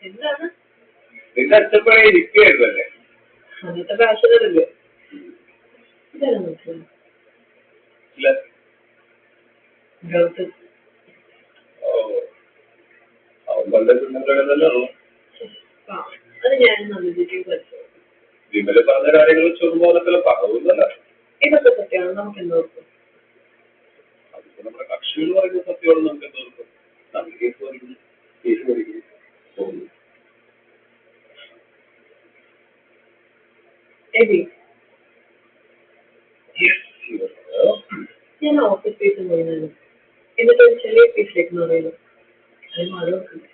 എന്താണ് നിന്റെ അച്ഛപ്പഴേ ഇരിക്കുകയായിരുന്നല്ലേ? അന്നത്തെ ഫാഷനല്ലേ ഇതെല്ലാം നോക്കിയത് ഗൗതം അത് ഞാൻ വിമല പറഞ്ഞ കാര്യങ്ങൾ ചെറുപോലത്തിലെ പറയുന്നല്ല. ഇതൊക്കെ സത്യമാണ്. നമുക്ക് എന്തോർക്കും അതിപ്പോ നമ്മുടെ കക്ഷികൾ പറയുന്ന സത്യമാണ്. നമുക്ക് എന്തോർക്കും നമുക്ക് കേസ് പഠിക്കുന്നു, കേസ് പഠിക്കുന്നു, പോകുന്നു. ഞാൻ ഓഫീസ് സ്പേസ് പോയിരുന്നു. എന്നിട്ട് ഒരു ചെറിയ സ്പേസിലേക്ക് പറയുന്നു. അത് മഴ നോക്കില്ല.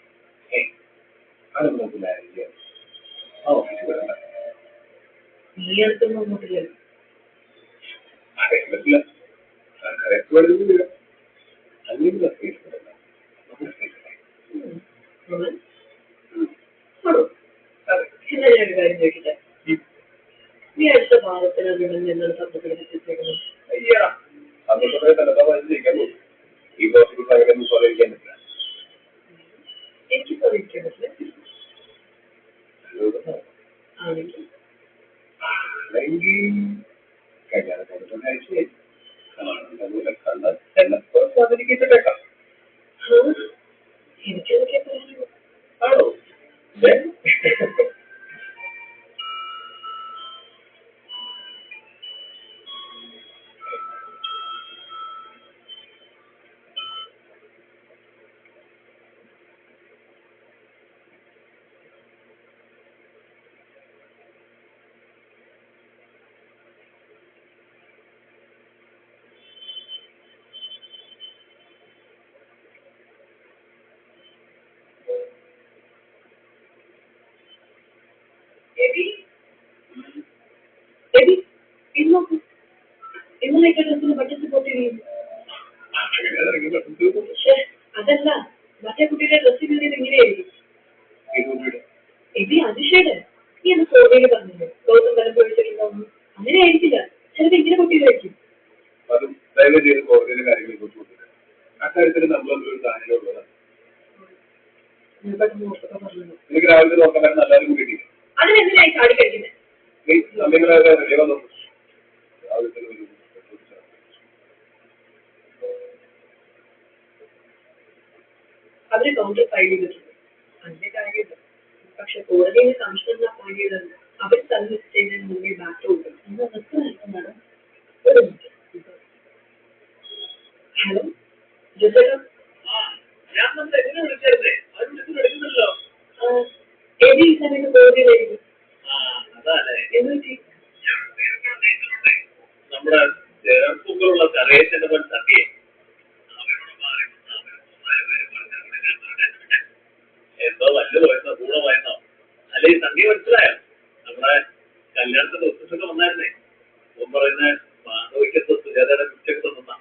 നീ അടുത്തൊന്നും അങ്ങോട്ടില്ലല്ലോ. എന്നാ ഞാൻ ഒരു കാര്യം ചോദിക്കട്ടെ, നീ അടുത്ത ഭാഗത്തിന് അതിൽ എന്താണ് സത്യപ്പെടുത്തിച്ചേക്കുന്നത്? എനിക്ക് പറയാൻ പറ്റില്ല. ആണെങ്കിൽ എനിക്കതൊക്കെ പറയാനുള്ളൂ. ആണോ? അതല്ല, മറ്റേ കുട്ടിയുടെ ഡ്രസ്സിംഗ് ചെയ്ത് എങ്ങനെയായിരിക്കും? എബി അതിശയുടെ നീ അത് കോടതിയിൽ പറഞ്ഞില്ലേ ഗൗതം ബലം പൊഴിച്ചിട്ടുണ്ടാവുന്നു? അങ്ങനെ ആയിരിക്കില്ല. ചിലത് ഇങ്ങനെ കുട്ടികളായിരിക്കും. അതിനെന്തിനായി ചാടി കഴിക്കുന്നത്? അവര് കൗണ്ടർ ഫയൽ ചെയ്തിട്ടുണ്ട്. അതിന്റെ കാര്യമില്ല. പക്ഷെ കോടതിയിൽ കമ്മീഷണറിനെ അപ്പോയിന്റ് ചെയ്തത് അവർ സർവീസ് ചെയ്യുന്നതിന് മുന്നേ ബാക്ക് കൊടുക്കണം. മാഡം ഒരു മിനിറ്റ്. ഹലോ ജോസേട്ടാ, എബി ഈ സമയത്ത് കോടതിയിലായിരിക്കും. എന്ത് നമ്മുടെ കറിയത്തിന്റെ സദ്യ എന്തോ വല്ലു പോയിരുന്നോ കൂടെ പോയിരുന്നോ അല്ലെ? ഈ സംഖ്യ മനസ്സിലായോ? നമ്മുടെ കല്യാണത്തിന്റെ ഒത്തിട്ടൊക്കെ വന്നായിരുന്നേ. ഓൻ പറയുന്ന മാധവിക്കത്ത് സുജാതയുടെ കുറ്റൊക്കെ തന്നാ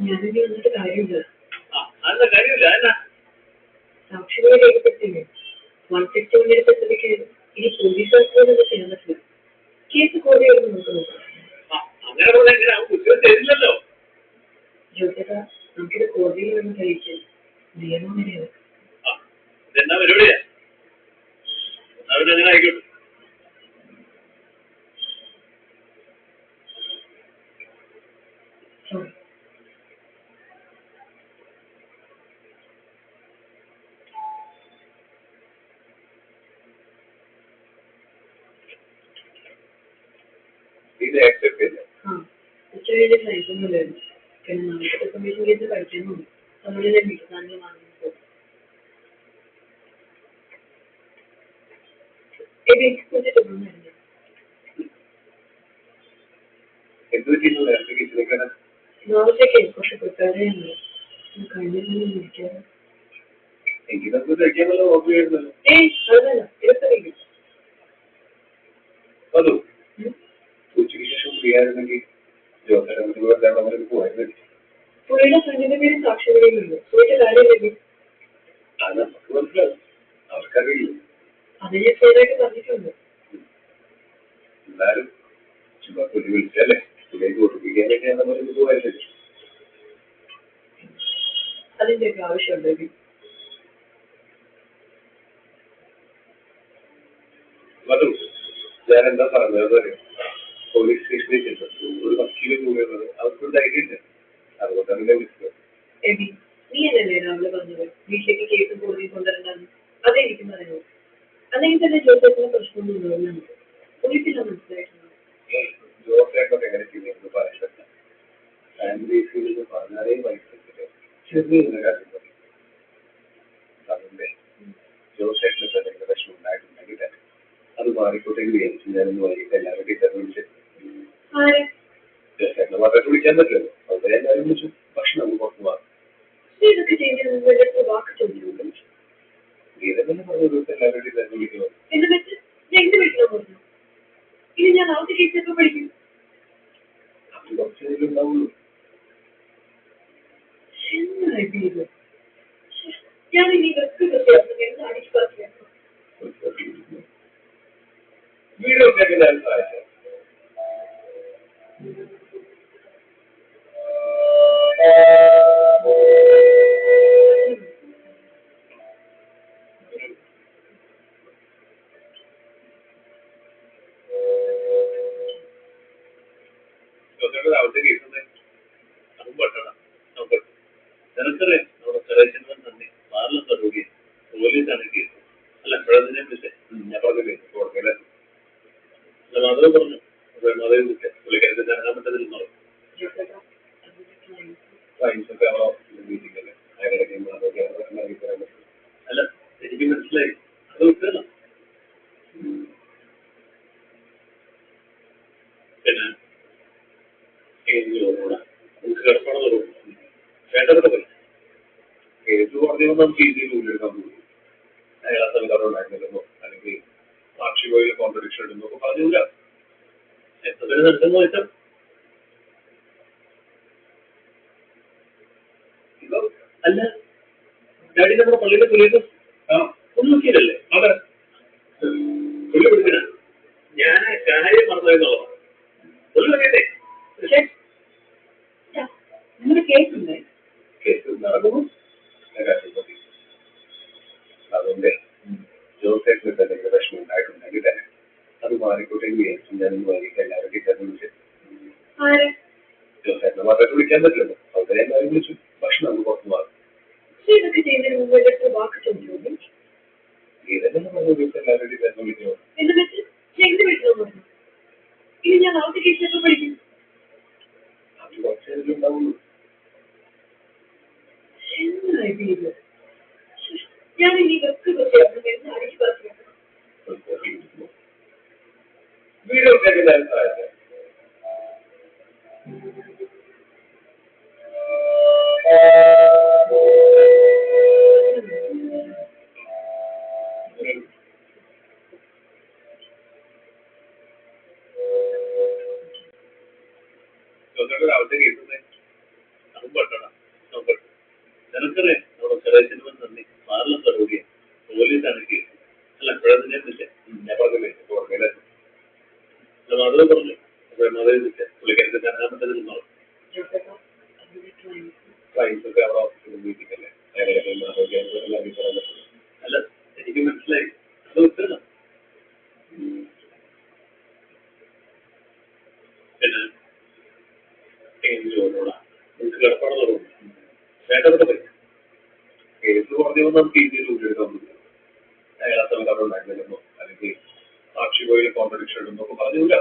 ഞാനിനി വന്നിട്ട് കാര്യമില്ല. അതിന്റെ കാര്യമില്ല. എന്നാ സാക്ഷികളെ രേഖപ്പെടുത്തില്ലേ? 161 എടുത്ത സ്ഥിതിക്ക് ഇനി പോലീസുകാർക്ക് ചെയ്യാൻ പറ്റില്ല. കേസ് കോടതിയായിരുന്നു നോക്കുന്നു. അങ്ങനെ പറഞ്ഞാൽ എങ്ങനെ അവൻ കുറ്റം ചെയ്തില്ലല്ലോ. ജോസേട്ടാ, നമുക്കിത് കോടതിയിൽ വന്ന് കഴിക്കാൻ നിയമം വരെയാണ്. ഇതെന്നാ പരിപാടിയാ? അവരങ്ങനെ ആയിക്കോട്ടെ. ഇത് ആക്സെപ്റ്റ് ചെയ്യില്ല. ഉച്ച കഴിഞ്ഞ് കഴിക്കുന്നില്ലായിരുന്നു. പിന്നെ നാളത്തെ കമ്മീഷൻ കേസ് കഴിക്കുന്നുണ്ട്. അതുകൊണ്ട് ഞാൻ വീട്ടുകാരനെ വാങ്ങി പോകും. നാളത്തേക്ക് കുറച്ച് പ്രിപ്പയർ ചെയ്യുന്നുണ്ട്. കഴിഞ്ഞിരുന്നു ഇരിക്കാറ്. അതല്ല, ഇതൊക്കെ ഉച്ചയ്ക്ക് ശേഷം ഫ്രീ ആയിരുന്നെങ്കിൽ പുള്ളിയുടെ ഫ്രണ്ടിന്റെ പേര് സാക്ഷികളിലുണ്ട്. പോയിട്ട് കാര്യമില്ലേ? നമുക്ക് മനസ്സിലാവും, അവർക്കറിയില്ല. അത് ഞാൻ ചെയ്തായിട്ട് പറഞ്ഞിട്ടുണ്ട്. എന്നാലും ചുമ്മാ വിളിച്ചല്ലേ പുള്ളിലേക്ക് ഒട്ടിപ്പിക്കാനൊക്കെ പോകാൻ അതിന്റെയൊക്കെ ആവശ്യമുണ്ടോ ബേബി? വധു, ഞാൻ എന്താ പറഞ്ഞത് അറിയാം. പോലീസ് സ്റ്റേഷനിൽ ചെന്നു ഒരു വക്കീല് കൂടിയുള്ളത് അവർക്കൊരു ധൈര്യമില്ല. അതുകൊണ്ടാണ് എന്നെ വിളിച്ചത്. എബി, നീ എന്നല്ലേ രാവിലെ പറഞ്ഞത് വീട്ടിലേക്ക് കേസും കോടതിയും കൊണ്ടുവരണ്ടെന്ന്? അതേ എനിക്ക് പറയുള്ളൂ. അല്ലെങ്കിൽ തന്നെ ജോസഫിന് പ്രശ്നമൊന്നും ഇല്ലെന്ന് പോലീസിനെ മനസ്സിലായിട്ടുണ്ടോ? ജോസേട്ടൊക്കെ എങ്ങനെ ചെയ്യുന്നത് പറയുന്നത് ഫാമിലി ഇഷ്യൂസ് പറഞ്ഞാലേ മനസ്സിലാക്കില്ല. ചെറിയൊരു കാര്യം മതി. അതിന്റെ ജോസേട്ടന് എന്തെങ്കിലും പ്രശ്നം ഉണ്ടായിട്ടുണ്ടെങ്കിൽ അത് മാറിക്കോട്ടേക്ക് വിചാരിച്ചു ഞാനൊന്ന് വൈകിട്ട് എല്ലാവരുടെയും തെരഞ്ഞെടുത്ത് ജോസേട്ടനെ മാത്രമായിട്ട് വിളിക്കാൻ പറ്റില്ലല്ലോ. അതുപോലെ എല്ലാവരും വിളിച്ചു. ഭക്ഷണം നമുക്ക് പുറത്ത് മാറും. ഇതൊക്കെ ചെയ്യുന്നതിന് മുമ്പ് എന്റെ വാക്ക് ചോദിക്കുന്നു. ഇതെന്നെ പറഞ്ഞ ദിവസം എല്ലാവരുടെയും തെരഞ്ഞെടുത്ത് വിളിക്കണം. എന്നെ വെച്ച് ഞാൻ എന്ത് വിളിക്കാൻ പറഞ്ഞു? ഇനി ഞാൻ ആദ്യ കേസൊക്കെ പഠിക്കും. അത് കുറച്ചെങ്കിലും ഉണ്ടാവുള്ളൂ. ഞാൻ ഇനി വെക്ക് കൃത്യമാക്കും എന്ന് അടിച്ചു പറഞ്ഞു. വീഡിയോ ഒക്കെ ഞാൻ സഹായിച്ചു. അവസ്ഥ കേൾക്കുന്നത് അതും പെട്ടണം. നമുക്ക് നിനക്കറിയാം നമ്മുടെ ചെറിയ തന്നെ മാറിലും തടവുക പോലീസാണ് കേസ്. അല്ല എപ്പോഴതിനെ വിളിച്ചേ ഞാൻ പറഞ്ഞില്ലേ കോടതിയിലെ മാധവ് പറഞ്ഞു. മാധവ് വിളിച്ചേ പുള്ളിക്കാരത്തെ ഇറങ്ങാൻ പറ്റത്തില്ലെന്ന് പറഞ്ഞു. ക്ലൈൻസൊക്കെ അവളോ മീറ്റിംഗല്ലേ അതിനിടയ്ക്ക് മാധവ് അല്ല എനിക്ക് മനസ്സിലായി. അത് വിട്ടല്ല. പിന്നെ നമുക്ക് കിടപ്പണ തുടങ്ങും. വേണ്ടപ്പെട്ട പൈസ കേസ് കോടതി വന്ന് നമുക്ക് ഈസിയിൽ ഉള്ളിലെടുക്കാൻ പോകും. അയാളെ സമയത്ത് ഉണ്ടായിരുന്നില്ലെന്നോ അല്ലെങ്കിൽ സാക്ഷി പോയി കോൺട്രഡിക്ഷൻ ഇടുന്നൊക്കെ പറഞ്ഞില്ല. എത്ര പേര് നടക്കുന്നു വെച്ചാൽ ഇപ്പൊ അല്ല ഡാഡി നമ്മുടെ പള്ളിയിലെ പോലീസ് ഒന്നും ചെയ്തല്ലേ? അതെ പുള്ളി പിടിക്കണ ഞാൻ കാര്യം മറന്നുള്ളതാണ്. പുള്ളി പറയട്ടെ പക്ഷേ നിങ്ങളുടെ കേസുണ്ട്. കേസ് നടക്കുന്നു. അതുകൊണ്ട് ജോസേട്ടിന് എന്തെങ്കിലും പ്രശ്നം ഉണ്ടായിട്ടുണ്ടെങ്കിൽ അത് മാറിക്കോട്ടെങ്കിൽ വിചാരിച്ചു ഞാനൊന്ന് വൈകിട്ട് എല്ലാവരുടെയും തെരഞ്ഞെടുത്ത് ജോസേട്ടിനെ മാത്രമായിട്ട് വിളിക്കാൻ പറ്റില്ലല്ലോ. അതുപോലെ എല്ലാവരും വിളിച്ചു. ഭക്ഷണം നമുക്ക് പുറത്ത് മാറും. ഇതൊക്കെ ചെയ്യുന്നതിന് മുമ്പ് എന്റെ വാക്ക് ചോദിച്ചു. ഇതെന്നെ പറഞ്ഞ ദിവസം എല്ലാവരുടെയും തെരഞ്ഞെടുക്കണോ? എന്നെ വെച്ച് ഞാൻ എന്ത് വിളിക്കാൻ പറഞ്ഞു? ഇനി ഞാൻ ആദ്യ കേസൊക്കെ പഠിക്കും. അത് കുറച്ചേരം ഉണ്ടാവുള്ളൂ. ഞാൻ ഇനി വെക്ക് കൃത്യമാക്കും എന്ന് അടിച്ചു പറഞ്ഞു. വീഡിയോ ഒക്കെ ഞാൻ സഹായിച്ചു. അവസ്ഥ കേൾക്കുന്നത് അതും പെട്ടണം. നിനക്കറിയാം നമ്മുടെ ചെറിയ തന്നെ മാറിലും തടവുക പോലീസാണ് കേസ്. അല്ല എപ്പോഴതിനെ വിളിച്ചേ ഞാൻ പറഞ്ഞില്ലേ കോടതിയിലെ മാധവ് പറഞ്ഞു. മാധവ് വിളിച്ചേ പുള്ളിക്കാരത്തെ ഇറങ്ങാൻ പറ്റത്തില്ലെന്ന് പറഞ്ഞു. ക്ലൈൻസൊക്കെ അവിടെ ഓഫീസിൽ മീറ്റിംഗല്ലേ അതിനിടയ്ക്ക് അല്ല എനിക്ക് മനസ്സിലായി. അത് വിട്ടല്ല. പിന്നെ നമുക്ക് കിടപ്പണ തുടങ്ങും. വേണ്ടപ്പെട്ട പൈസ കേസ് കോടതി വന്ന് നമുക്ക് ഈസിയിൽ ഉള്ളിലെടുക്കാൻ പറ്റില്ല. അയാളെ സമയത്ത് അവിടെ ഉണ്ടായിരുന്നില്ലെന്നോ അല്ലെങ്കിൽ സാക്ഷി പോയി കോൺട്രഡിക്ഷൻ ഇടുന്നൊക്കെ പറഞ്ഞില്ല.